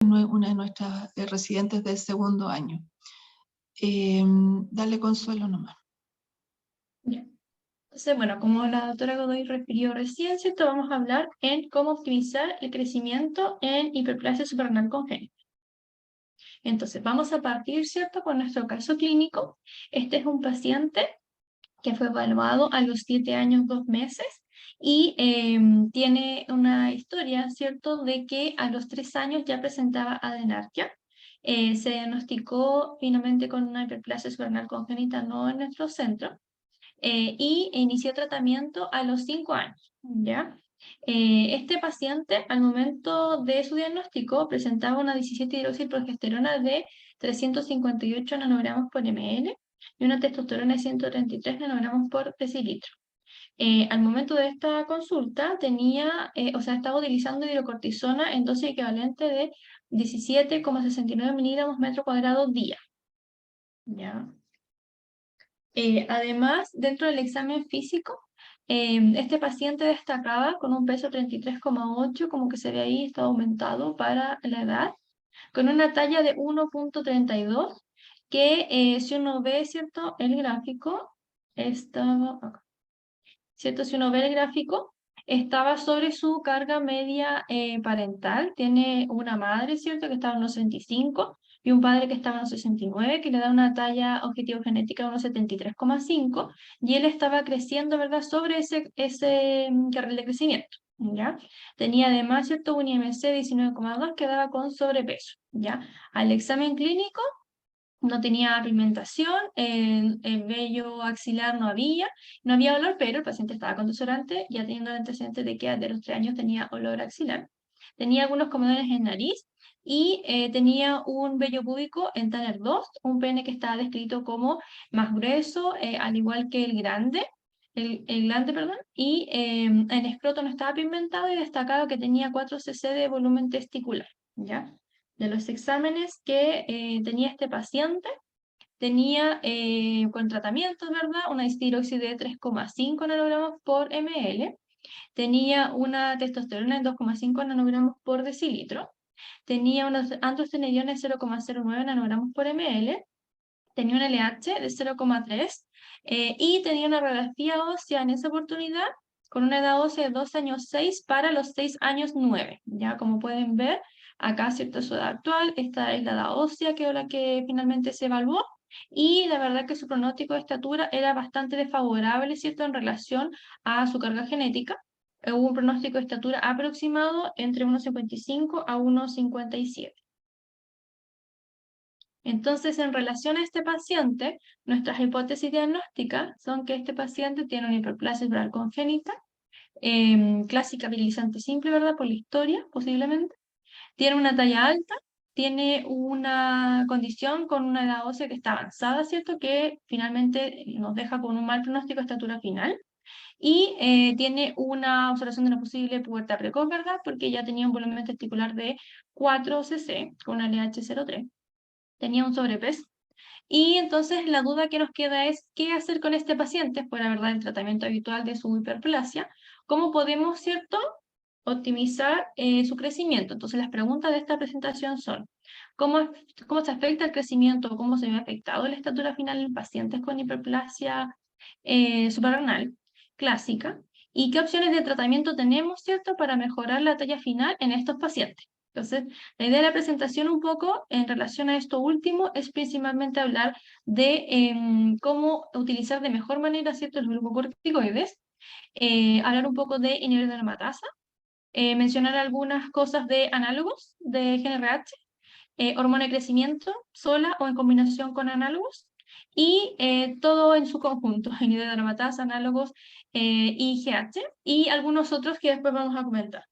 una de nuestras residentes del segundo año. Dale, Consuelo, nomás. Ya. Entonces, bueno, como la doctora Godoy refirió recién, ¿cierto? Vamos a hablar en cómo optimizar el crecimiento en hiperplasia suprarrenal congénita. Entonces, vamos a partir, ¿cierto?, con nuestro caso clínico. Este es un paciente que fue evaluado a los 7 años, 2 meses, y tiene una historia, ¿cierto?, de que a los 3 años ya presentaba adenarquia. Se diagnosticó finalmente con una hiperplasia suprarrenal congénita no en nuestro centro, y inició tratamiento a los 5 años, ¿ya? Este paciente, al momento de su diagnóstico, presentaba una 17-hidroxiprogesterona de 358 nanogramos por ml y una testosterona de 133 nanogramos por decilitro. Al momento de esta consulta tenía, estaba utilizando hidrocortisona en dosis equivalente de 17,69 miligramos metro cuadrado día, ¿ya? Además, dentro del examen físico, este paciente destacaba con un peso 33,8, como que se ve ahí, está aumentado para la edad, con una talla de 1,32, que si uno ve, ¿cierto?, el gráfico, estaba acá, ¿cierto? Si uno ve el gráfico, estaba sobre su carga media parental, tiene una madre, ¿cierto?, que estaba en unos 65, y un padre que estaba en unos 69, que le da una talla objetivo genética de unos 73,5, y él estaba creciendo, ¿verdad?, sobre ese carril de crecimiento, ¿ya? Tenía además, ¿cierto?, un IMC 19,2 que daba con sobrepeso, ¿ya? Al examen clínico no tenía pigmentación, el vello axilar no había olor, pero el paciente estaba con desodorante, ya teniendo el antecedente de que de los 3 años tenía olor axilar. Tenía algunos comedores en nariz y tenía un vello púbico en Tanner 2, un pene que estaba descrito como más grueso, al igual que el glande, perdón, y el escroto no estaba pigmentado y destacaba que tenía 4 cc de volumen testicular, ¿ya? De los exámenes que tenía este paciente, tenía con tratamientos, ¿verdad?, una estiroxide de 3,5 nanogramos por ml, tenía una testosterona de 2,5 nanogramos por decilitro, tenía unos androstenediones de 0,09 nanogramos por ml, tenía un LH de 0,3 y tenía una radiografía ósea en esa oportunidad con una edad ósea de 2 años 6 para los 6 años 9. Ya, como pueden ver, acá, ¿cierto?, su edad actual, esta es la edad ósea, que es la que finalmente se evaluó, y la verdad que su pronóstico de estatura era bastante desfavorable, ¿cierto?, en relación a su carga genética. Hubo un pronóstico de estatura aproximado entre 1,55 a 1,57. Entonces, en relación a este paciente, nuestras hipótesis diagnósticas son que este paciente tiene una hiperplasia cerebral congénita, clásica virilizante simple, ¿verdad?, por la historia, posiblemente. Tiene una talla alta, tiene una condición con una edad ósea que está avanzada, ¿cierto?, que finalmente nos deja con un mal pronóstico de estatura final. Y tiene una observación de una posible pubertad precoz, ¿verdad?, porque ya tenía un volumen testicular de 4 cc con una LH03. Tenía un sobrepeso. Y entonces la duda que nos queda es qué hacer con este paciente fuera, ¿verdad?, el tratamiento habitual de su hiperplasia. ¿Cómo podemos, cierto?, optimizar su crecimiento? Entonces las preguntas de esta presentación son: ¿cómo se afecta el crecimiento o cómo se ve afectado la estatura final en pacientes con hiperplasia suprarrenal clásica? ¿Y qué opciones de tratamiento tenemos, cierto?, para mejorar la talla final en estos pacientes? Entonces, la idea de la presentación un poco en relación a esto último es principalmente hablar de cómo utilizar de mejor manera ciertos glucocorticoides, hablar un poco de inhibidores de aromatasa, mencionar algunas cosas de análogos de GnRH, hormona de crecimiento sola o en combinación con análogos, y todo en su conjunto, inhibidores de aromatasa, análogos y GH, y algunos otros que después vamos a comentar.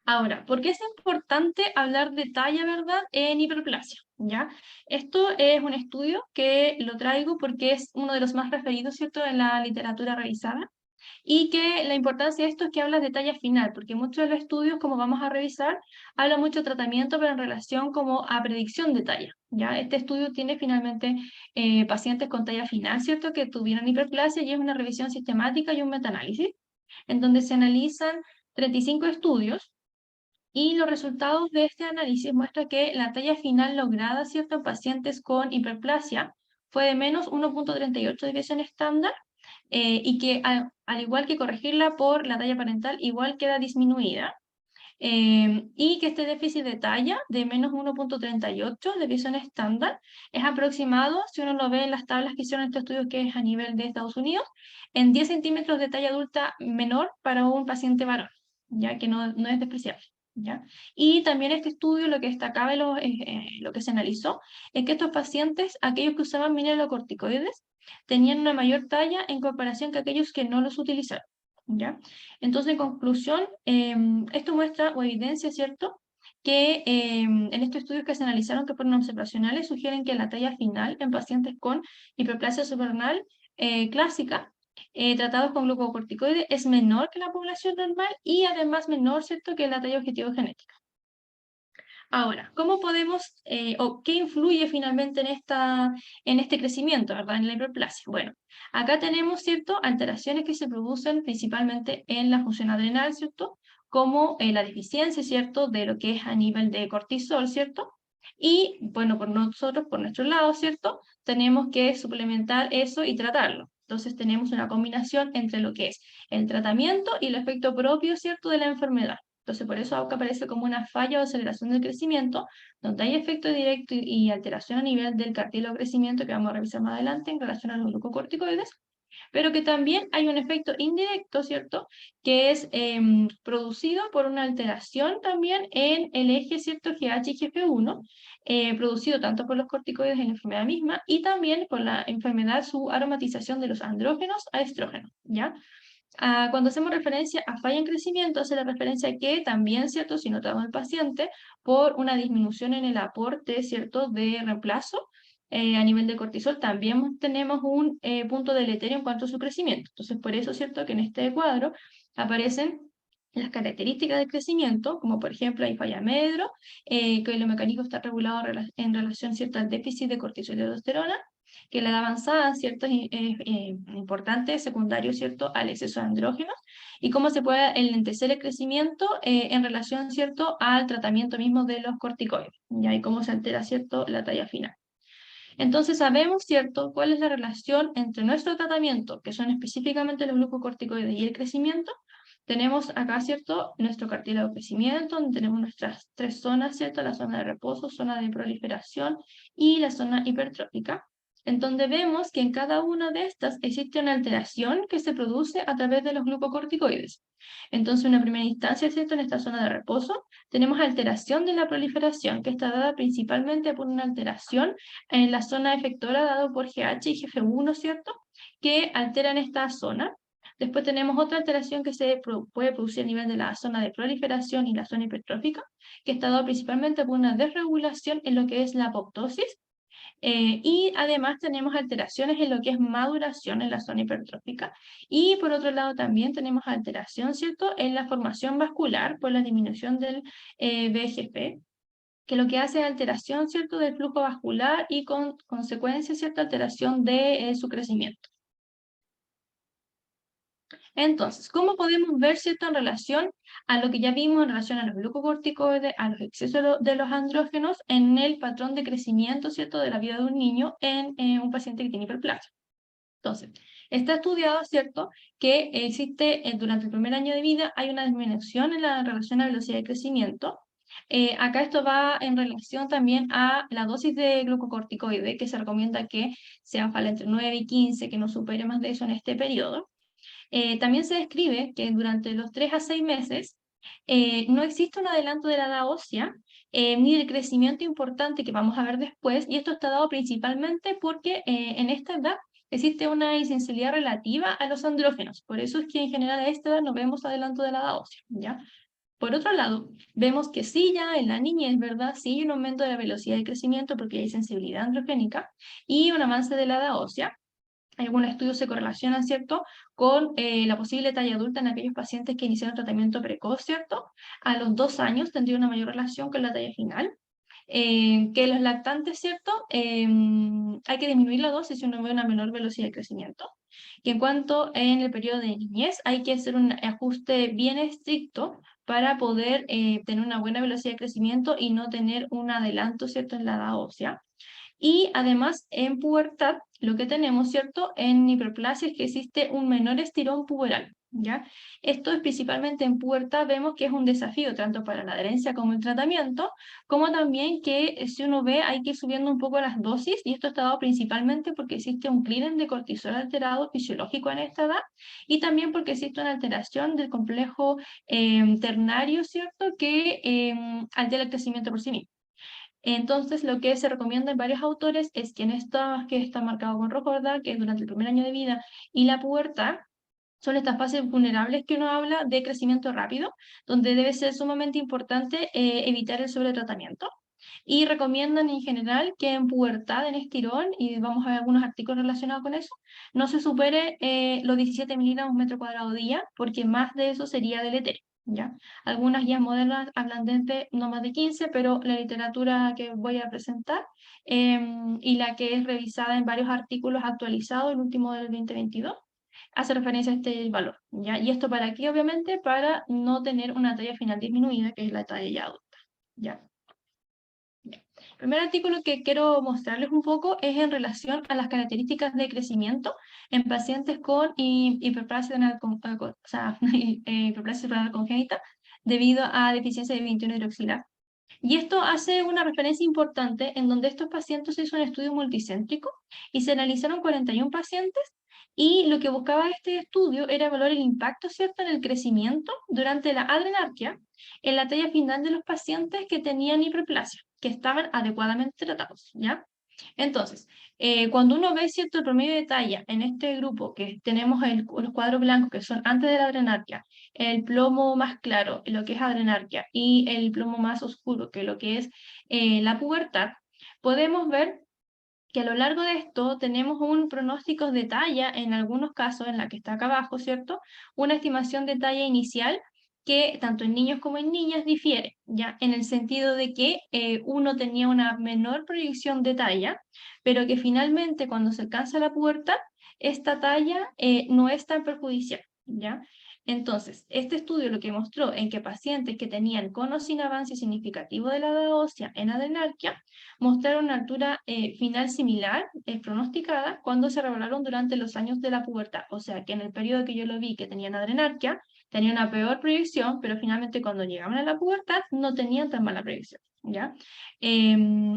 Ahora, ¿por qué es importante hablar de talla, verdad, en hiperplasia? ¿Ya? Esto es un estudio que lo traigo porque es uno de los más referidos, ¿cierto?, en la literatura revisada, y que la importancia de esto es que habla de talla final, porque muchos de los estudios, como vamos a revisar, hablan mucho de tratamiento, pero en relación como a predicción de talla, ¿ya? Este estudio tiene finalmente pacientes con talla final, ¿cierto?, que tuvieron hiperplasia, y es una revisión sistemática y un metaanálisis, en donde se analizan 35 estudios Y los resultados de este análisis muestran que la talla final lograda, ¿cierto?, en pacientes con hiperplasia fue de menos 1.38 desviación estándar, y que al igual que corregirla por la talla parental, igual queda disminuida. Y que este déficit de talla de menos 1.38 de visión estándar es aproximado, si uno lo ve en las tablas que hicieron este estudio, que es a nivel de Estados Unidos, en 10 centímetros de talla adulta menor para un paciente varón, ya que no es despreciable. ¿Ya? Y también este estudio lo que destacaba, lo que se analizó, es que estos pacientes, aquellos que usaban mineralocorticoides, tenían una mayor talla en comparación que aquellos que no los utilizaron. ¿Ya? Entonces, en conclusión, esto muestra o evidencia, ¿cierto?, que en estos estudios que se analizaron, que fueron observacionales, sugieren que la talla final en pacientes con hiperplasia suprarrenal clásica, tratados con glucocorticoides, es menor que la población normal y además menor, ¿cierto?, que la talla objetivo genética. Ahora, ¿cómo podemos, o qué influye finalmente en este crecimiento, ¿verdad?, en la hiperplasia? Bueno, acá tenemos, ¿cierto?, alteraciones que se producen principalmente en la función adrenal, ¿cierto?, como la deficiencia, ¿cierto?, de lo que es a nivel de cortisol, ¿cierto? Y, bueno, por nuestro lado, ¿cierto?, tenemos que suplementar eso y tratarlo. Entonces tenemos una combinación entre lo que es el tratamiento y el efecto propio, ¿cierto?, de la enfermedad. Entonces, por eso acá aparece como una falla o aceleración del crecimiento, donde hay efecto directo y alteración a nivel del cartílago crecimiento, que vamos a revisar más adelante en relación a los glucocorticoides, pero que también hay un efecto indirecto, ¿cierto?, que es producido por una alteración también en el eje, ¿cierto?, GH y GF1, producido tanto por los corticoides en la enfermedad misma y también por la enfermedad, su aromatización de los andrógenos a estrógenos, ¿ya? Cuando hacemos referencia a falla en crecimiento, hace la referencia a que también, ¿cierto?, si notamos el paciente por una disminución en el aporte, ¿cierto?, de reemplazo a nivel de cortisol, también tenemos un punto deleterio en cuanto a su crecimiento. Entonces, por eso, ¿cierto?, que en este cuadro aparecen las características del crecimiento, como por ejemplo hay falla medro, que lo mecánico está regulado en relación, ¿cierto?, al déficit de cortisol y aldosterona, que la edad avanzada, ¿cierto?, es importante, secundario, ¿cierto?, al exceso de andrógenos, y cómo se puede enlentecer el crecimiento en relación, ¿cierto?, al tratamiento mismo de los corticoides, ¿ya? Y cómo se altera, ¿cierto?, la talla final. Entonces sabemos, ¿cierto?, cuál es la relación entre nuestro tratamiento, que son específicamente los glucocorticoides, y el crecimiento. Tenemos acá, ¿cierto?, nuestro cartílago de crecimiento, donde tenemos nuestras tres zonas, ¿cierto?, la zona de reposo, zona de proliferación y la zona hipertrófica, en donde vemos que en cada una de estas existe una alteración que se produce a través de los glucocorticoides. Entonces, en una primera instancia, ¿cierto?, en esta zona de reposo, tenemos alteración de la proliferación, que está dada principalmente por una alteración en la zona efectora dado por GH y GF1, ¿cierto?, que alteran esta zona. Después tenemos otra alteración que se puede producir a nivel de la zona de proliferación y la zona hipertrófica, que está dado principalmente por una desregulación en lo que es la apoptosis, y además tenemos alteraciones en lo que es maduración en la zona hipertrófica. Y por otro lado también tenemos alteración, ¿cierto?, en la formación vascular por la disminución del VEGF, que lo que hace es alteración, ¿cierto?, del flujo vascular y con consecuencia, ¿cierto?, alteración de su crecimiento. Entonces, ¿cómo podemos ver, ¿cierto?, en relación a lo que ya vimos en relación a los glucocorticoides, a los excesos de los andrógenos, en el patrón de crecimiento, ¿cierto?, de la vida de un niño en un paciente que tiene hiperplasia? Entonces, está estudiado, ¿cierto?, que existe durante el primer año de vida hay una disminución en la relación a velocidad de crecimiento. Acá esto va en relación también a la dosis de glucocorticoide, que se recomienda que sea entre 9 y 15, que no supere más de eso en este periodo. También se describe que durante los 3 a 6 meses no existe un adelanto de la edad ósea ni de crecimiento importante que vamos a ver después, y esto está dado principalmente porque en esta edad existe una insensibilidad relativa a los andrógenos. Por eso es que en general a esta edad no vemos adelanto de la edad ósea, ¿ya? Por otro lado, vemos que sí, ya en la niñez, ¿verdad?, sí hay un aumento de la velocidad de crecimiento porque hay sensibilidad androgénica y un avance de la edad ósea. Algunos estudios se correlacionan, ¿cierto?, con la posible talla adulta en aquellos pacientes que iniciaron tratamiento precoz, ¿cierto? A los 2 años tendría una mayor relación con la talla final. Que los lactantes, ¿cierto?, hay que disminuir la dosis si uno ve una menor velocidad de crecimiento. Y en cuanto en el periodo de niñez, hay que hacer un ajuste bien estricto para poder tener una buena velocidad de crecimiento y no tener un adelanto, ¿cierto?, en la edad ósea. Y además, en pubertad, lo que tenemos, ¿cierto?, en hiperplasia es que existe un menor estirón puberal, ¿ya? Esto es principalmente en pubertad, vemos que es un desafío tanto para la adherencia como el tratamiento, como también que si uno ve hay que ir subiendo un poco las dosis, y esto está dado principalmente porque existe un clearance de cortisol alterado fisiológico en esta edad, y también porque existe una alteración del complejo ternario, ¿cierto?, que altera el crecimiento por sí mismo. Entonces, lo que se recomienda en varios autores es que que está marcado con rojo, ¿verdad?, que es durante el primer año de vida y la pubertad, son estas fases vulnerables que uno habla de crecimiento rápido, donde debe ser sumamente importante evitar el sobretratamiento. Y recomiendan en general que en pubertad, en estirón, y vamos a ver algunos artículos relacionados con eso, no se supere los 17 miligramos metro cuadrado día, porque más de eso sería deleterio, ¿ya? Algunas guías modernas hablan de no más de 15, pero la literatura que voy a presentar y la que es revisada en varios artículos actualizados, el último del 2022, hace referencia a este valor, ¿ya? ¿Y esto para qué? Obviamente para no tener una talla final disminuida, que es la talla ya adulta, ¿ya? El primer artículo que quiero mostrarles un poco es en relación a las características de crecimiento en pacientes con hiperplasia renal, hiperplasia renal congénita debido a deficiencia de 21 hidroxilar. Y esto hace una referencia importante en donde estos pacientes se hizo un estudio multicéntrico y se analizaron 41 pacientes, y lo que buscaba este estudio era evaluar el impacto, ¿cierto?, en el crecimiento durante la adrenarquia en la talla final de los pacientes que tenían hiperplasia, que estaban adecuadamente tratados, ¿ya? Entonces, cuando uno ve, ¿cierto?, el promedio de talla en este grupo, que tenemos los cuadros blancos que son antes de la adrenarquia, el plomo más claro, lo que es adrenarquia, y el plomo más oscuro, que lo que es la pubertad, podemos ver que a lo largo de esto tenemos un pronóstico de talla, en algunos casos, en la que está acá abajo, ¿cierto?, una estimación de talla inicial que tanto en niños como en niñas difiere, ¿ya? En el sentido de que uno tenía una menor proyección de talla, pero que finalmente cuando se alcanza la pubertad, esta talla no es tan perjudicial, ¿ya? Entonces, este estudio lo que mostró en que pacientes que tenían con o sin avance significativo de la edad ósea en adrenarquia mostraron una altura final similar, pronosticada, cuando se revelaron durante los años de la pubertad. O sea, que en el periodo que yo lo vi que tenían adrenarquia, tenían una peor proyección, pero finalmente cuando llegaban a la pubertad no tenían tan mala proyección, ¿ya?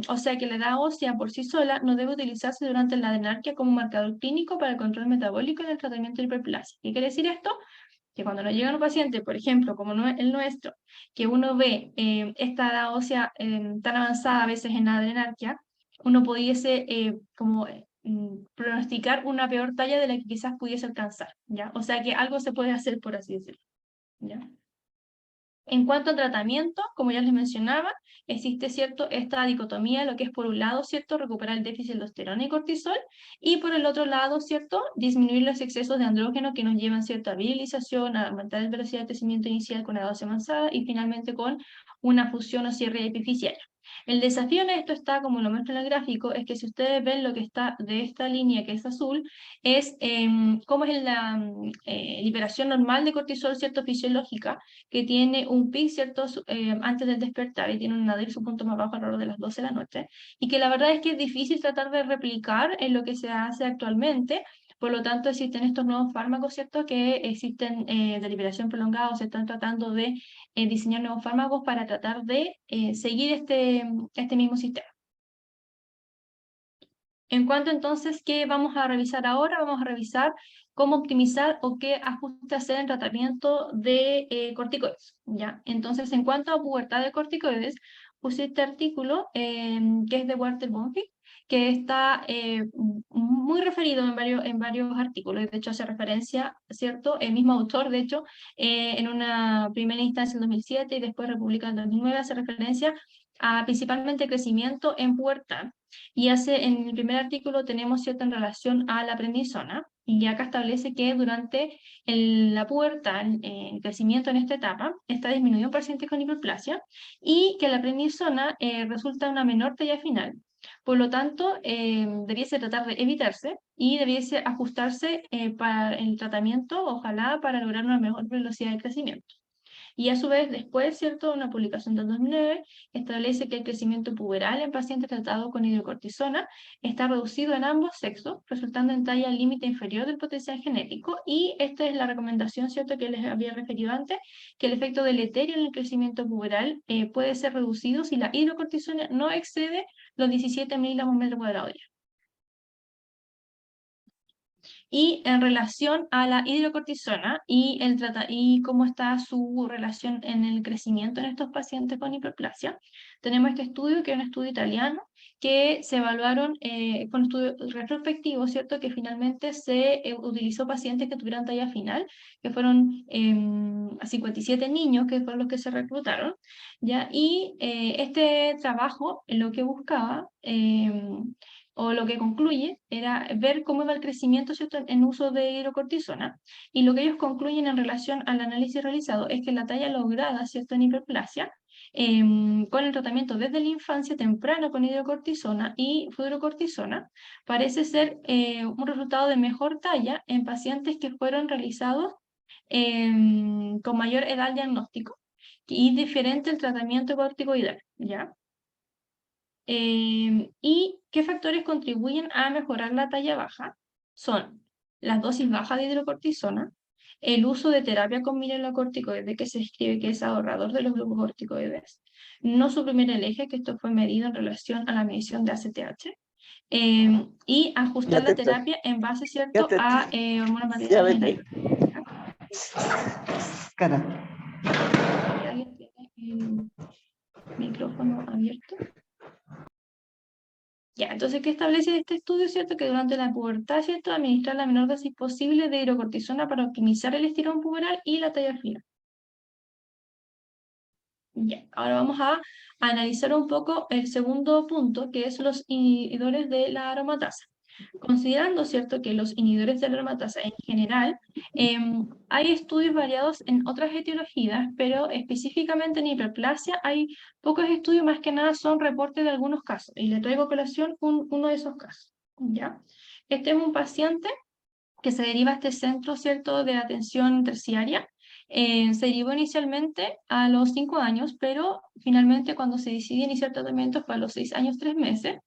O sea que la edad ósea por sí sola no debe utilizarse durante la adrenarquia como marcador clínico para el control metabólico en el tratamiento de hiperplasia. ¿Qué quiere decir esto? Que cuando nos llega un paciente, por ejemplo, como el nuestro, que uno ve esta edad ósea tan avanzada a veces en la adrenarquia, uno pudiese pronosticar una peor talla de la que quizás pudiese alcanzar, ¿ya? O sea que algo se puede hacer, por así decirlo, ¿ya? En cuanto a tratamiento, como ya les mencionaba, existe, ¿cierto?, esta dicotomía, lo que es por un lado, ¿cierto?, recuperar el déficit de aldosterona y cortisol, y por el otro lado, ¿cierto?, disminuir los excesos de andrógeno que nos llevan, ¿cierto?, a virilización, a aumentar la velocidad de crecimiento inicial con la dosis avanzada y finalmente con una fusión o cierre epifisiario. El desafío en esto está, como lo muestra en el gráfico, es que si ustedes ven lo que está de esta línea que es azul, es cómo es la liberación normal de cortisol, ¿cierto?, fisiológica, que tiene un pic, ¿cierto?, antes del despertar, y tiene un nadir su punto más bajo alrededor de las 12 de la noche, y que la verdad es que es difícil tratar de replicar en lo que se hace actualmente. Por lo tanto, existen estos nuevos fármacos, ¿cierto?, que existen de liberación prolongada, o se están tratando de diseñar nuevos fármacos para tratar de seguir este mismo sistema. En cuanto entonces, ¿qué vamos a revisar ahora? Vamos a revisar cómo optimizar o qué ajuste hacer en tratamiento de corticoides, ¿ya? Entonces, en cuanto a pubertad de corticoides, puse este artículo que es de Walter Bonfic, que está muy referido en varios artículos, de hecho hace referencia, ¿cierto? El mismo autor, de hecho, en una primera instancia en 2007 y después republica en 2009, hace referencia a principalmente crecimiento en pubertad. Y en el primer artículo tenemos cierta en relación a la prednisona, y acá establece que durante la pubertad, el crecimiento en esta etapa, está disminuido en pacientes con hiperplasia, y que la prednisona resulta una menor talla final. Por lo tanto, debiese tratar de evitarse y debiese ajustarse para el tratamiento, ojalá para lograr una mejor velocidad de crecimiento. Y a su vez, después, ¿cierto?, una publicación del 2009 establece que el crecimiento puberal en pacientes tratados con hidrocortisona está reducido en ambos sexos, resultando en talla límite inferior del potencial genético, y esta es la recomendación, ¿cierto?, que les había referido antes, que el efecto deleterio en el crecimiento puberal puede ser reducido si la hidrocortisona no excede los 17 miligramos metro cuadrado día. Y en relación a la hidrocortisona y cómo está su relación en el crecimiento en estos pacientes con hiperplasia, tenemos este estudio, que es un estudio italiano, que se evaluaron con estudio retrospectivo, ¿cierto? Que finalmente se utilizó pacientes que tuvieran talla final, que fueron 57 niños, que fueron los que se reclutaron, ¿ya? Y este trabajo lo que buscaba o lo que concluye era ver cómo iba el crecimiento, ¿cierto?, en uso de hidrocortisona, y lo que ellos concluyen en relación al análisis realizado es que la talla lograda, ¿cierto?, en hiperplasia, con el tratamiento desde la infancia temprana con hidrocortisona y fluorocortisona, parece ser un resultado de mejor talla en pacientes que fueron realizados con mayor edad al diagnóstico y diferente el tratamiento corticoidal, ¿ya? ¿Y qué factores contribuyen a mejorar la talla baja? Son las dosis bajas de hidrocortisona, el uso de terapia con mineralocorticoides, que se escribe que es ahorrador de los glucocorticoides, no suprimir el eje, que esto fue medido en relación a la medición de ACTH, y ajustar la terapia en base, ¿cierto?, a hormonas maternas genéricas. Cara. ¿Alguien tiene el micrófono abierto? Ya, entonces, ¿qué establece este estudio? ¿Cierto? Que durante la pubertad, ¿cierto?, administrar la menor dosis posible de hidrocortisona para optimizar el estirón puberal y la talla final. Ya, ahora vamos a analizar un poco el segundo punto, que es los inhibidores de la aromatasa. Considerando, ¿cierto?, que los inhibidores de la aromatasa en general, hay estudios variados en otras etiologías, pero específicamente en hiperplasia hay pocos estudios, más que nada son reportes de algunos casos, y le traigo a colación uno de esos casos, ¿ya? Este es un paciente que se deriva a este centro, ¿cierto?, de atención terciaria. Se derivó inicialmente a los 5 años, pero finalmente cuando se decide iniciar tratamiento fue a los 6 años, 3 meses,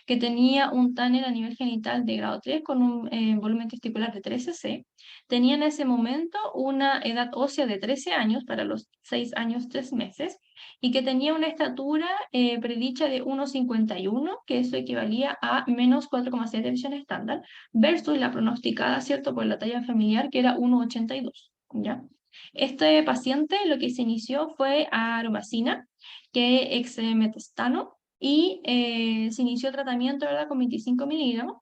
que tenía un TANER a nivel genital de grado 3 con un volumen testicular de 13 cc. Tenía en ese momento una edad ósea de 13 años para los 6 años, 3 meses, y que tenía una estatura predicha de 1,51, que eso equivalía a menos 4,7 de visión estándar, versus la pronosticada, ¿cierto?, por la talla familiar, que era 1,82, ¿ya? Este paciente lo que se inició fue aromacina, que exmetestano, y se inició el tratamiento, ¿verdad?, con 25 miligramos,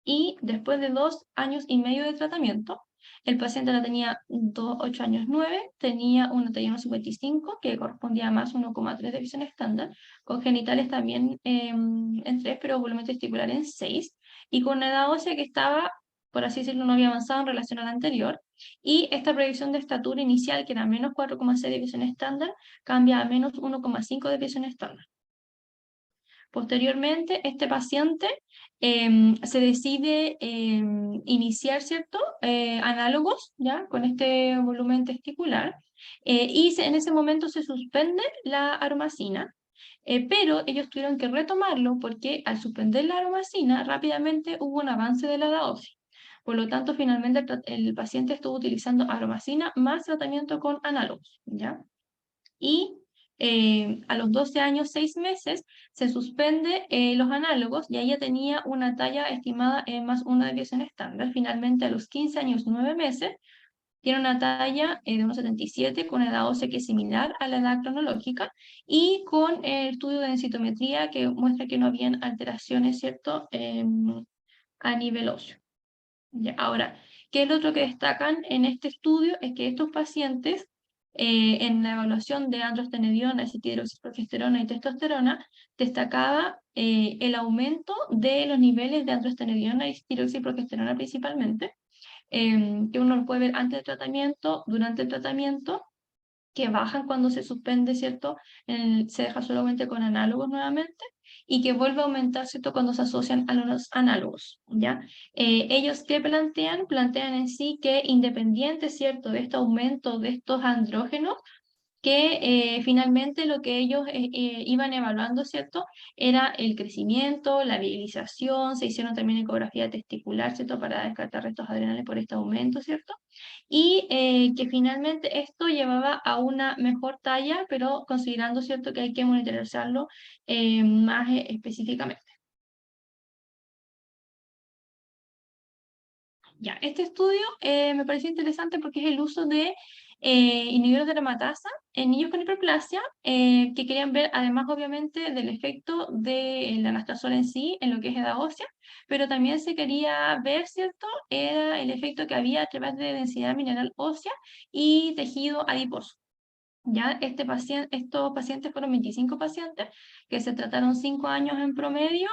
y después de 2 años y medio de tratamiento, el paciente la tenía 8 años 9, tenía una talla 1,55, que correspondía a más 1,3 de visión estándar, con genitales también en 3, pero volumen testicular en 6, y con una edad ósea que estaba, por así decirlo, no había avanzado en relación a la anterior, y esta predicción de estatura inicial, que era menos 4,6 de visión estándar, cambia a menos 1,5 de visión estándar. Posteriormente, este paciente se decide iniciar, ¿cierto?, análogos, ¿ya?, con este volumen testicular, y en ese momento se suspende la aromacina, pero ellos tuvieron que retomarlo porque al suspender la aromacina rápidamente hubo un avance de la edad ósea. Por lo tanto, finalmente el paciente estuvo utilizando aromacina más tratamiento con análogos, ¿ya? Y a los 12 años, 6 meses, se suspende los análogos, y ella tenía una talla estimada en más una desviación estándar. Finalmente, a los 15 años, 9 meses, tiene una talla de 1,77 con edad ósea que es similar a la edad cronológica, y con el estudio de densitometría que muestra que no habían alteraciones, ¿cierto?, a nivel óseo. Ya, ahora, ¿qué es lo otro que destacan en este estudio? Es que estos pacientes, en la evaluación de androstenediona, hidroxiprogesterona y testosterona, destacaba el aumento de los niveles de androstenediona y hidroxiprogesterona principalmente, que uno puede ver antes del tratamiento, durante el tratamiento, que bajan cuando se suspende, ¿cierto?, se deja solamente con análogos nuevamente, y que vuelve a aumentar, ¿cierto?, cuando se asocian a los análogos, ¿ya? Ellos, ¿qué plantean? Plantean en sí que independiente, ¿cierto?, de este aumento de estos andrógenos, que finalmente lo que ellos iban evaluando, ¿cierto? Era el crecimiento, la virilización, se hicieron también ecografía testicular, ¿cierto? Para descartar restos adrenales por este aumento, ¿cierto? Y que finalmente esto llevaba a una mejor talla, pero considerando, ¿cierto?, que hay que monitorizarlo más específicamente. Ya, este estudio me pareció interesante porque es el uso de inhibidores de aromatasa en niños con hiperplasia, que querían ver, además obviamente, del efecto del anastrozol en sí, en lo que es edad ósea, pero también se quería ver, ¿cierto?, era el efecto que había a través de densidad mineral ósea y tejido adiposo. Ya estos pacientes fueron 25 pacientes que se trataron 5 años en promedio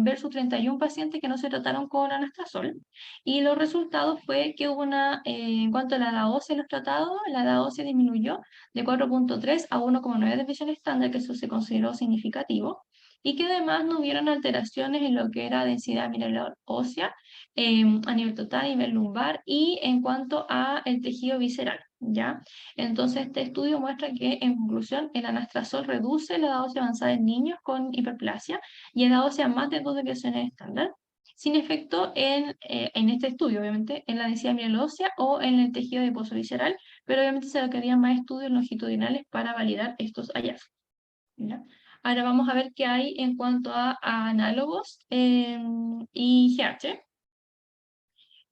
versus 31 pacientes que no se trataron con anastrozol. Y los resultados fue que hubo en cuanto a la edad ósea en los tratados, la edad ósea disminuyó de 4.3 a 1,9 de visión estándar, que eso se consideró significativo, y que además no hubieron alteraciones en lo que era densidad mineral ósea a nivel total, a nivel lumbar y en cuanto a el tejido visceral, ¿ya? Entonces, este estudio muestra que, en conclusión, el anastrozol reduce la edad ósea avanzada en niños con hiperplasia y edad ósea más de 2 desviaciones estándar, sin efecto en este estudio, obviamente, en la densidad mineral ósea o en el tejido adiposo visceral, pero obviamente se requerían más estudios longitudinales para validar estos hallazgos, ¿ya? Ahora vamos a ver qué hay en cuanto a análogos y GH.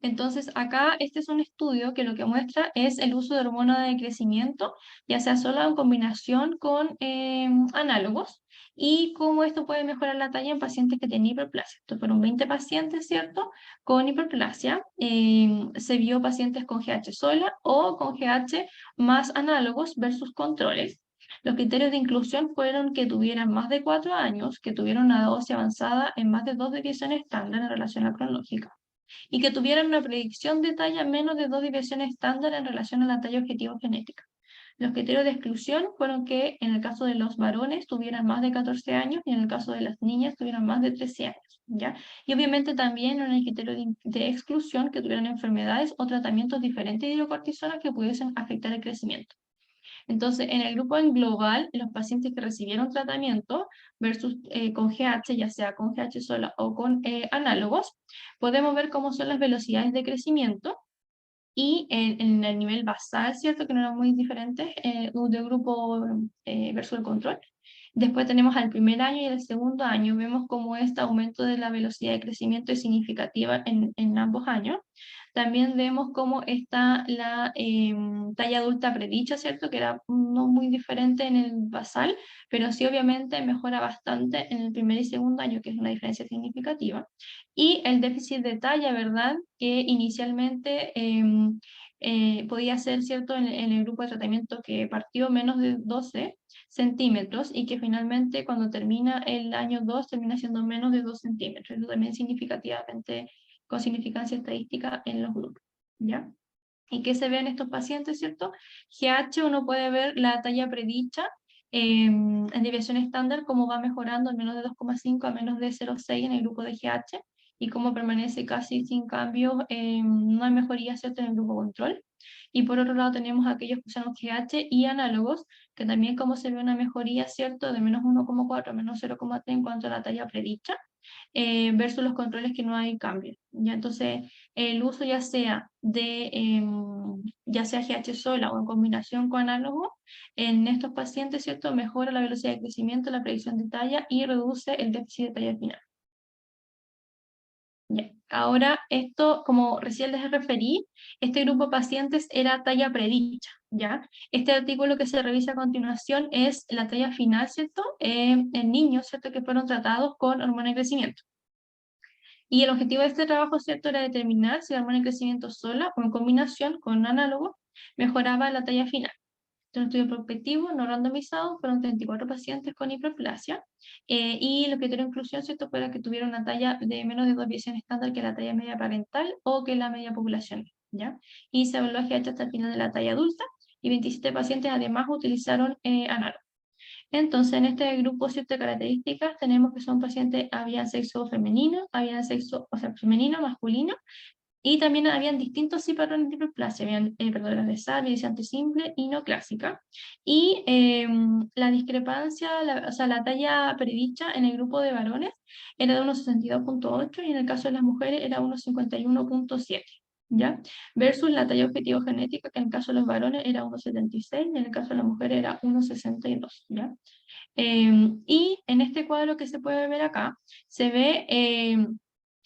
Entonces, acá este es un estudio que lo que muestra es el uso de hormona de crecimiento, ya sea sola o en combinación con análogos, y cómo esto puede mejorar la talla en pacientes que tienen hiperplasia. Estos fueron 20 pacientes, ¿cierto?, con hiperplasia. Se vio pacientes con GH sola o con GH más análogos versus controles. Los criterios de inclusión fueron que tuvieran más de 4 años, que tuvieran una edad ósea avanzada en más de 2 desviaciones estándar en relación a cronológica, y que tuvieran una predicción de talla menos de 2 desviaciones estándar en relación a la talla objetivo genética. Los criterios de exclusión fueron que en el caso de los varones tuvieran más de 14 años y en el caso de las niñas tuvieran más de 13 años, ¿ya? Y obviamente también en el criterio de exclusión que tuvieran enfermedades o tratamientos diferentes de hidrocortisona que pudiesen afectar el crecimiento. Entonces, en el grupo en global, los pacientes que recibieron tratamiento versus con GH, ya sea con GH sola o con análogos, podemos ver cómo son las velocidades de crecimiento y en el nivel basal, ¿cierto?, que no eran muy diferentes del grupo versus el control. Después tenemos al primer año y al segundo año, vemos cómo este aumento de la velocidad de crecimiento es significativa en ambos años. También vemos cómo está la talla adulta predicha, ¿cierto?, que era no muy diferente en el basal, pero sí obviamente mejora bastante en el primer y segundo año, que es una diferencia significativa. Y el déficit de talla, ¿verdad?, que inicialmente podía ser, ¿cierto?, en el grupo de tratamiento que partió menos de 12 centímetros y que finalmente cuando termina el año 2 termina siendo menos de 2 centímetros. Eso también significativamente con significancia estadística en los grupos, ¿ya? ¿Y qué se ve en estos pacientes, cierto? GH uno puede ver la talla predicha en desviación estándar, cómo va mejorando al menos de 2,5 a menos de 0,6 en el grupo de GH, y cómo permanece casi sin cambios, no hay mejoría, ¿cierto?, en el grupo control. Y por otro lado tenemos aquellos que usan GH y análogos, que también como se ve una mejoría, ¿cierto?, de menos 1,4 a menos 0,3 en cuanto a la talla predicha, versus los controles que no hay cambio, ¿ya? Entonces, el uso ya sea ya sea GH sola o en combinación con análogo, en estos pacientes, ¿cierto?, mejora la velocidad de crecimiento, la predicción de talla y reduce el déficit de talla final. Ya. Ahora, esto, como recién les referí, este grupo de pacientes era talla predicha, ¿ya? Este artículo que se revisa a continuación es la talla final, ¿cierto?, en niños, ¿cierto?, que fueron tratados con hormona de crecimiento. Y el objetivo de este trabajo, ¿cierto?, era determinar si la hormona de crecimiento sola o en combinación con un análogo mejoraba la talla final. Este es un estudio prospectivo, no randomizado, fueron 34 pacientes con hiperplasia, y el criterio de inclusión, ¿cierto?, fue que tuviera una talla de menos de 2 desviaciones estándar que la talla media parental o que la media poblacional, ¿ya? Y se evaluó GH hasta el final de la talla adulta, y 27 pacientes además utilizaron análogo. Entonces, en este grupo, ciertas características, tenemos que son pacientes, habían sexo femenino, habían sexo, o sea, femenino, masculino, Y también habían distintos patrones de hiperplasia, habían perdoras de simple y no clásica. Y la discrepancia, o sea, la talla predicha en el grupo de varones era de 1,62,8 y en el caso de las mujeres era 1,51,7. ¿Ya? Versus la talla objetivo genética, que en el caso de los varones era 1,76 y en el caso de las mujeres era 1,62. ¿Ya? Y en este cuadro que se puede ver acá, se ve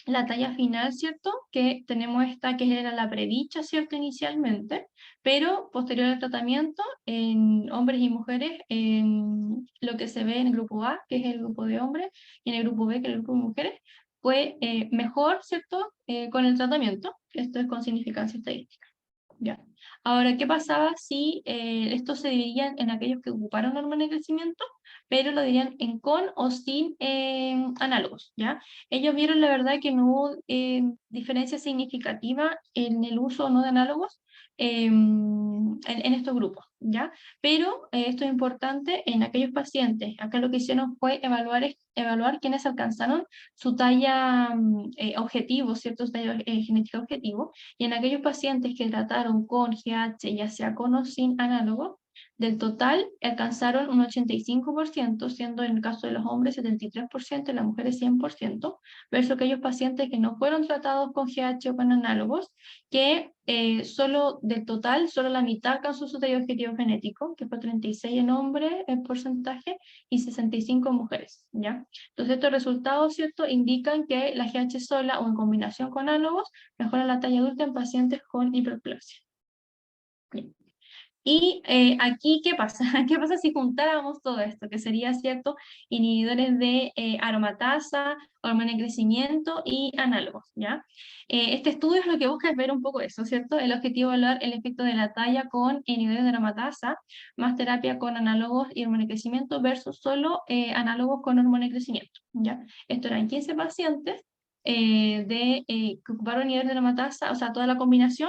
la talla final, ¿cierto? Que tenemos esta que era la predicha, ¿cierto? Inicialmente, pero posterior al tratamiento, en hombres y mujeres, en lo que se ve en el grupo A, que es el grupo de hombres, y en el grupo B, que es el grupo de mujeres, fue mejor, ¿cierto? Con el tratamiento. Esto es con significancia estadística. Ya. Ahora, ¿qué pasaba si esto se dividía en aquellos que ocuparon hormona de crecimiento, pero lo dirían en con o sin análogos? ¿Ya? Ellos vieron la verdad que no hubo diferencia significativa en el uso o no de análogos en estos grupos, ¿ya? Pero esto es importante en aquellos pacientes. Acá lo que hicieron fue evaluar quienes alcanzaron su talla objetivo, ¿cierto? Su talla genética objetivo, y en aquellos pacientes que trataron con GH, ya sea con o sin análogo, del total alcanzaron un 85%, siendo en el caso de los hombres 73%, y las mujeres 100%, versus aquellos pacientes que no fueron tratados con GH o con análogos, que solo del total, solo la mitad alcanzó su talla objetivo genético, que fue 36 en hombres en porcentaje y 65 en mujeres, ¿ya? Entonces estos resultados, ¿cierto?, indican que la GH sola o en combinación con análogos mejora la talla adulta en pacientes con hiperplasia. Bien. Y aquí, ¿qué pasa? ¿Qué pasa si juntáramos todo esto? Que sería, ¿cierto?, inhibidores de aromatasa, hormona de crecimiento y análogos, ¿ya? Este estudio es lo que busca es ver un poco eso, ¿cierto? El objetivo es evaluar el efecto de la talla con inhibidores de aromatasa, más terapia con análogos y hormona de crecimiento versus solo análogos con hormona de crecimiento, ¿ya? Esto eran 15 pacientes que ocuparon inhibidores de aromatasa, o sea, toda la combinación,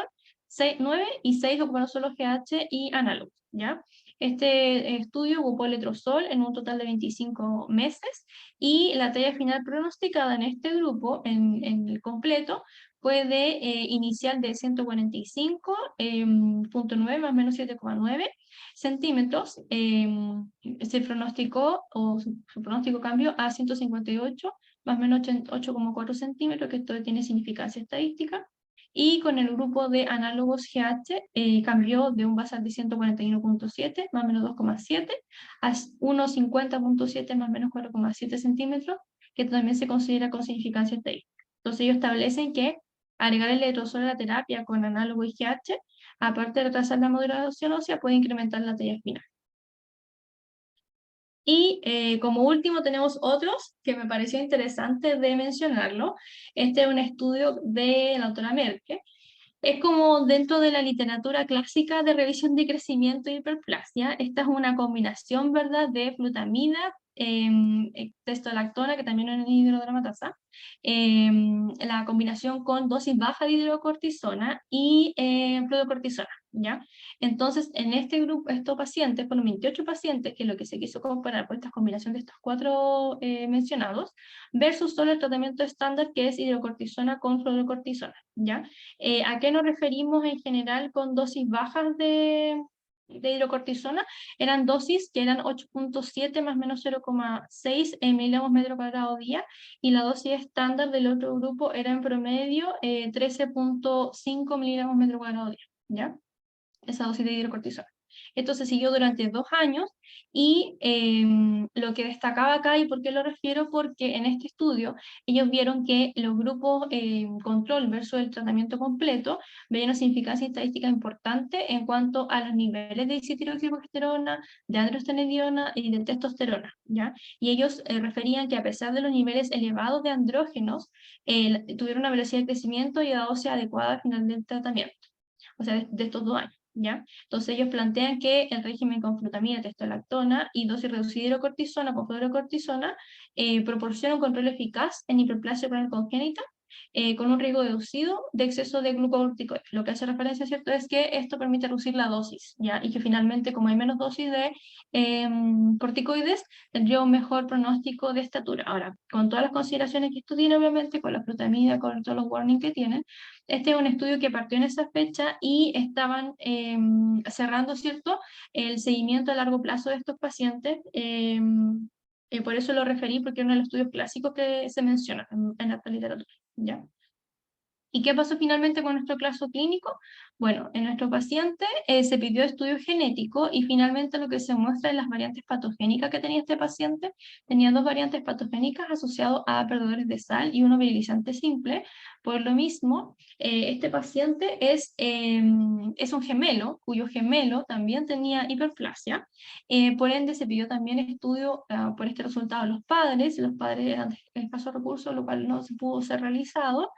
9 y 6 ocuparon solo GH y análogos, ¿ya? Este estudio ocupó letrozol en un total de 25 meses y la talla final pronosticada en este grupo, en el completo, fue de inicial de 145,9 más o menos 7,9 centímetros. Se pronosticó, o su pronóstico cambió a 158 más o menos 8,4 centímetros, que esto tiene significancia estadística. Y con el grupo de análogos GH cambió de un basal de 141,7 más o menos 2,7 a 150,7 más o menos 4,7 centímetros, que también se considera con significancia estadística. Entonces ellos establecen que agregar el letrozol a la terapia con análogo y GH, aparte de retrasar la modulación ósea, puede incrementar la talla final. Y como último tenemos otros que me pareció interesante de mencionarlo. Este es un estudio de la autora Merkel. Es como dentro de la literatura clásica de revisión de crecimiento y hiperplasia. Esta es una combinación, ¿verdad?, de flutamida, testolactona, que también es hidrodramatasa, la combinación con dosis baja de hidrocortisona y fluorocortisona, ¿ya? Entonces, en este grupo, estos pacientes, fueron 28 pacientes, que es lo que se quiso comparar por esta combinación de estos cuatro mencionados, versus solo el tratamiento estándar, que es hidrocortisona con fluorocortisona, ¿ya? ¿A qué nos referimos en general con dosis bajas de hidrocortisona? Eran dosis que eran 8,7 más o menos 0,6 miligramos metro cuadrado día, y la dosis estándar del otro grupo era en promedio 13,5 miligramos metro cuadrado día, ¿ya? Esa dosis de hidrocortisona. Esto se siguió durante 2 años y lo que destacaba acá, y por qué lo refiero, porque en este estudio ellos vieron que los grupos control versus el tratamiento completo veían una significancia estadística importante en cuanto a los niveles de dihidroxiprogesterona, de androstenediona y de testosterona, ¿ya? Y ellos referían que a pesar de los niveles elevados de andrógenos, tuvieron una velocidad de crecimiento y edad ósea adecuada al final del tratamiento, o sea, de estos 2 años. ¿Ya? Entonces ellos plantean que el régimen con flutamida, testolactona y dosis reducida de hidrocortisona con fluorocortisona proporciona un control eficaz en hiperplasia congénita con un riesgo deducido de exceso de glucocorticoides. Lo que hace referencia, ¿cierto?, es que esto permite reducir la dosis, ¿ya? Y que finalmente, como hay menos dosis de corticoides, tendría un mejor pronóstico de estatura. Ahora, con todas las consideraciones que esto tiene, obviamente, con la frutamida, con todos los warnings que tienen, este es un estudio que partió en esa fecha y estaban cerrando, ¿cierto?, el seguimiento a largo plazo de estos pacientes. Por eso lo referí, porque es uno de los estudios clásicos que se menciona en la literatura, ¿ya? ¿Y qué pasó finalmente con nuestro caso clínico? Bueno, en nuestro paciente se pidió estudio genético y finalmente lo que se muestra es las variantes patogénicas que tenía este paciente. Tenía 2 variantes patogénicas asociadas a perdedores de sal y uno virilizante simple. Por lo mismo, este paciente es un gemelo, cuyo gemelo también tenía hiperplasia. Por ende, se pidió también estudio por este resultado a los padres eran de escasos recursos, lo cual no se pudo ser realizado.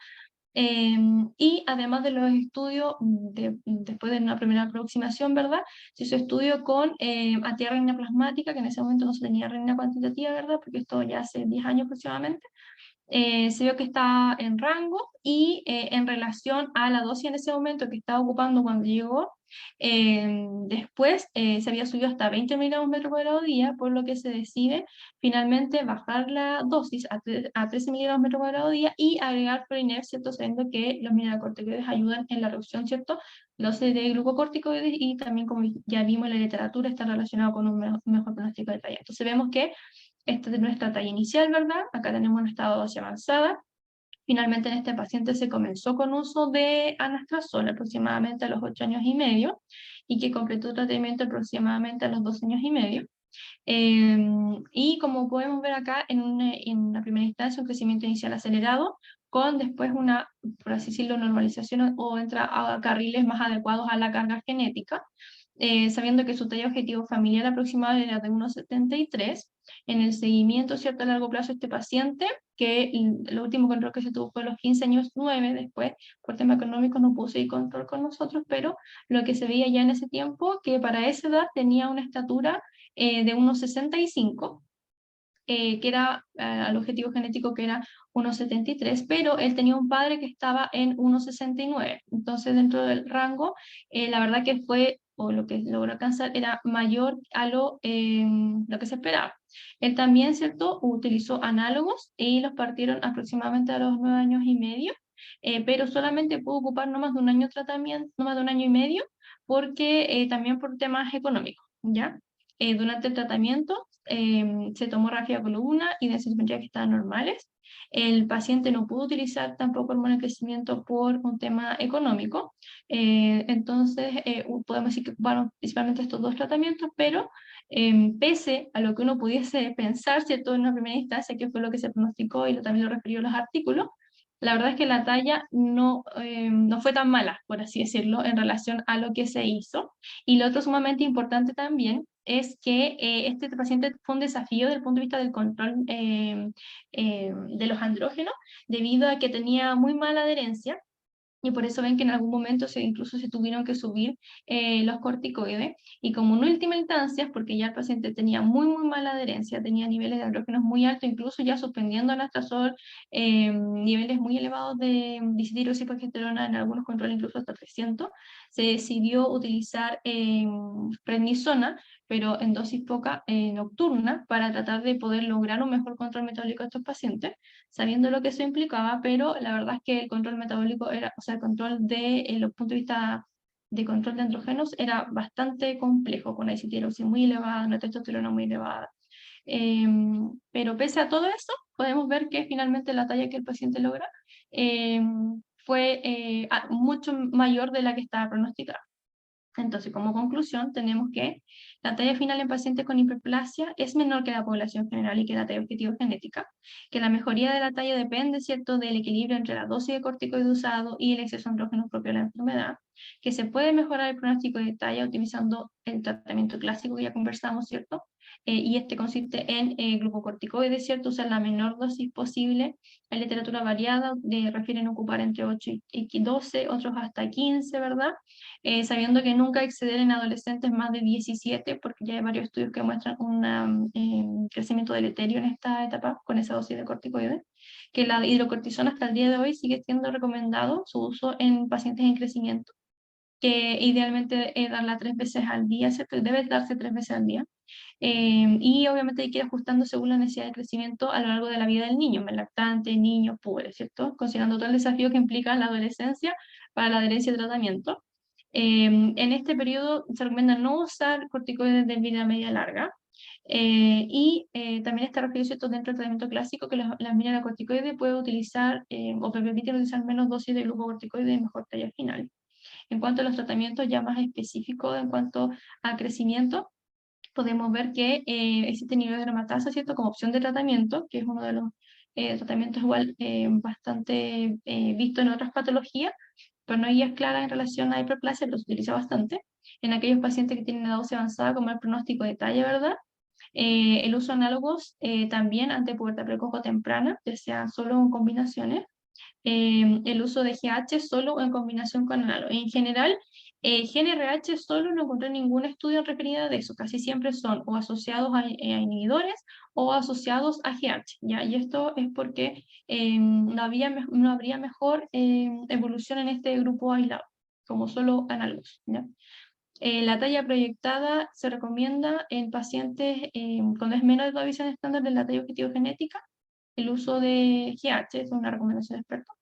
Y además de los estudios, después de una primera aproximación, ¿verdad? Se hizo estudio con atiarrenina plasmática, que en ese momento no se tenía renina cuantitativa, ¿verdad? Porque esto ya hace 10 años aproximadamente. Se vio que está en rango y en relación a la dosis en ese momento que estaba ocupando cuando llegó, después se había subido hasta 20 miligramos metro cuadrado día, por lo que se decide finalmente bajar la dosis a 13 miligramos metro cuadrado día y agregar Proinef, ¿cierto?, sabiendo que los mineralocorticoides ayudan en la reducción, ¿cierto?, los de glucocorticoides y también, como ya vimos en la literatura, está relacionado con un mejor pronóstico de talla. Entonces vemos que esta es nuestra talla inicial, ¿verdad? Acá tenemos un estado de dosis avanzada. Finalmente en este paciente se comenzó con uso de anastrozol aproximadamente a los 8 años y medio y que completó tratamiento aproximadamente a los 2 años y medio. Y como podemos ver acá, en una primera instancia, un crecimiento inicial acelerado, con después una, por así decirlo, normalización o entra a carriles más adecuados a la carga genética, sabiendo que su talla objetivo familiar aproximada era de 1,73. En el seguimiento, ¿cierto?, a largo plazo este paciente, que el último control que se tuvo fue a los 15 años 9, después por tema económico no pudo seguir control con nosotros, pero lo que se veía ya en ese tiempo, que para esa edad tenía una estatura de 1,65, que era al objetivo genético que era 1,73, pero él tenía un padre que estaba en 1,69. Entonces, dentro del rango, la verdad que fue, o lo que logró alcanzar, era mayor a lo que se esperaba. Él también, ¿cierto?, utilizó análogos y los partieron aproximadamente a los 9 años y medio, pero solamente pudo ocupar no más de un año tratamiento, no más de un año y medio, porque también por temas económicos, ¿ya? Durante el tratamiento se tomó rafiacolumna y densitometría que estaban normales. El paciente no pudo utilizar tampoco hormona de crecimiento por un tema económico. Entonces, podemos decir que ocuparon principalmente estos 2 tratamientos, pero pese a lo que uno pudiese pensar, ¿cierto?, en una primera instancia, que fue lo que se pronosticó y también lo refirió los artículos, la verdad es que la talla no fue tan mala, por así decirlo, en relación a lo que se hizo. Y lo otro sumamente importante también es que este paciente fue un desafío desde el punto de vista del control de los andrógenos, debido a que tenía muy mala adherencia. Y por eso ven que en algún momento incluso se tuvieron que subir los corticoides. Y como en última instancia, porque ya el paciente tenía muy mala adherencia, tenía niveles de andrógenos muy altos, incluso ya suspendiendo anastrozol, niveles muy elevados de deshidroxiprogesterona, en algunos controles incluso hasta 300, se decidió utilizar prednisona, pero en dosis poca nocturna, para tratar de poder lograr un mejor control metabólico de estos pacientes, sabiendo lo que eso implicaba, pero la verdad es que el control metabólico era, o sea, el control de los puntos de vista de control de andrógenos era bastante complejo, con la isotierosis muy elevada, una testosterona muy elevada. Pero pese a todo eso, podemos ver que finalmente la talla que el paciente logra fue mucho mayor de la que estaba pronosticada. Entonces, como conclusión, tenemos que la talla final en pacientes con hiperplasia es menor que la población general y que la talla objetivo genética, que la mejoría de la talla depende, ¿cierto?, del equilibrio entre la dosis de corticoide usado y el exceso de andrógenos propio de la enfermedad, que se puede mejorar el pronóstico de talla utilizando el tratamiento clásico que ya conversamos, ¿cierto?, y este consiste en glucocorticoides, ¿cierto? Usar la menor dosis posible. Hay literatura variada, refieren ocupar entre 8 y 12, otros hasta 15, ¿verdad? Sabiendo que nunca exceder en adolescentes más de 17, porque ya hay varios estudios que muestran un crecimiento deleterio en esta etapa con esa dosis de corticoides. Que la hidrocortisona hasta el día de hoy sigue siendo recomendado su uso en pacientes en crecimiento, que idealmente darla 3 veces al día, ¿cierto? Debe darse 3 veces al día. Y obviamente hay que ir ajustando según la necesidad de crecimiento a lo largo de la vida del niño, lactante, niños, púberes, ¿cierto? Considerando todo el desafío que implica la adolescencia para la adherencia de tratamiento. En este periodo se recomienda no usar corticoides de vida media larga. También está referido, ¿cierto?, dentro del tratamiento clásico que la mineralocorticoide puede utilizar o permiten utilizar menos dosis de glucocorticoide de mejor talla final. En cuanto a los tratamientos ya más específicos en cuanto a crecimiento, podemos ver que existe nivel de dermatasa, ¿cierto?, como opción de tratamiento, que es uno de los tratamientos igual bastante visto en otras patologías, pero no hay guías claras en relación a hiperplasia, pero se utiliza bastante en aquellos pacientes que tienen una dosis avanzada como el pronóstico de talla, ¿verdad? El uso de análogos también ante pubertad precoz o temprana, ya sea solo en combinaciones. El uso de GH solo en combinación con análogos. En general, GnRH solo no encontré ningún estudio referido de eso. Casi siempre son o asociados a inhibidores o asociados a GH, ¿ya? Y esto es porque no habría mejor evolución en este grupo aislado, como solo análogos, ¿ya? La talla proyectada se recomienda en pacientes cuando es menos de la visión estándar de la talla objetivo genética. El uso de GH es una recomendación de expertos.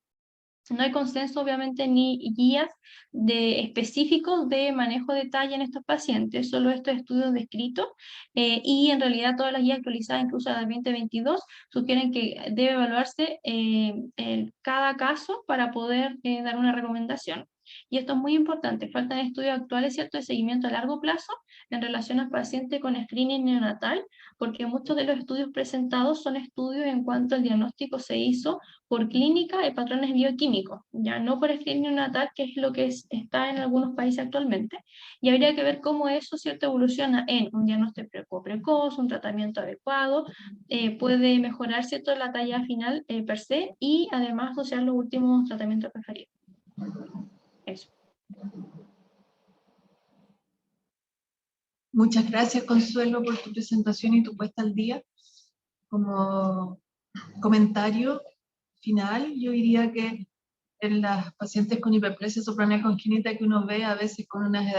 No hay consenso, obviamente, ni guías específicos de manejo de talla en estos pacientes, solo estos estudios descritos, y en realidad todas las guías actualizadas, incluso la 2022, sugieren que debe evaluarse cada caso para poder dar una recomendación. Y esto es muy importante, faltan estudios actuales, ¿cierto?, de seguimiento a largo plazo en relación al paciente con screening neonatal, porque muchos de los estudios presentados son estudios en cuanto al diagnóstico se hizo por clínica de patrones bioquímicos, ya no por screening neonatal, que es lo que está en algunos países actualmente, y habría que ver cómo eso, ¿cierto?, evoluciona en un diagnóstico precoz, un tratamiento adecuado, puede mejorar, ¿cierto?, la talla final per se, y además asociar los últimos tratamientos preferidos. Eso. Muchas gracias, Consuelo, por tu presentación y tu puesta al día. Como comentario final, yo diría que en las pacientes con hiperplasia suprarrenal congénita que uno ve a veces con unas edades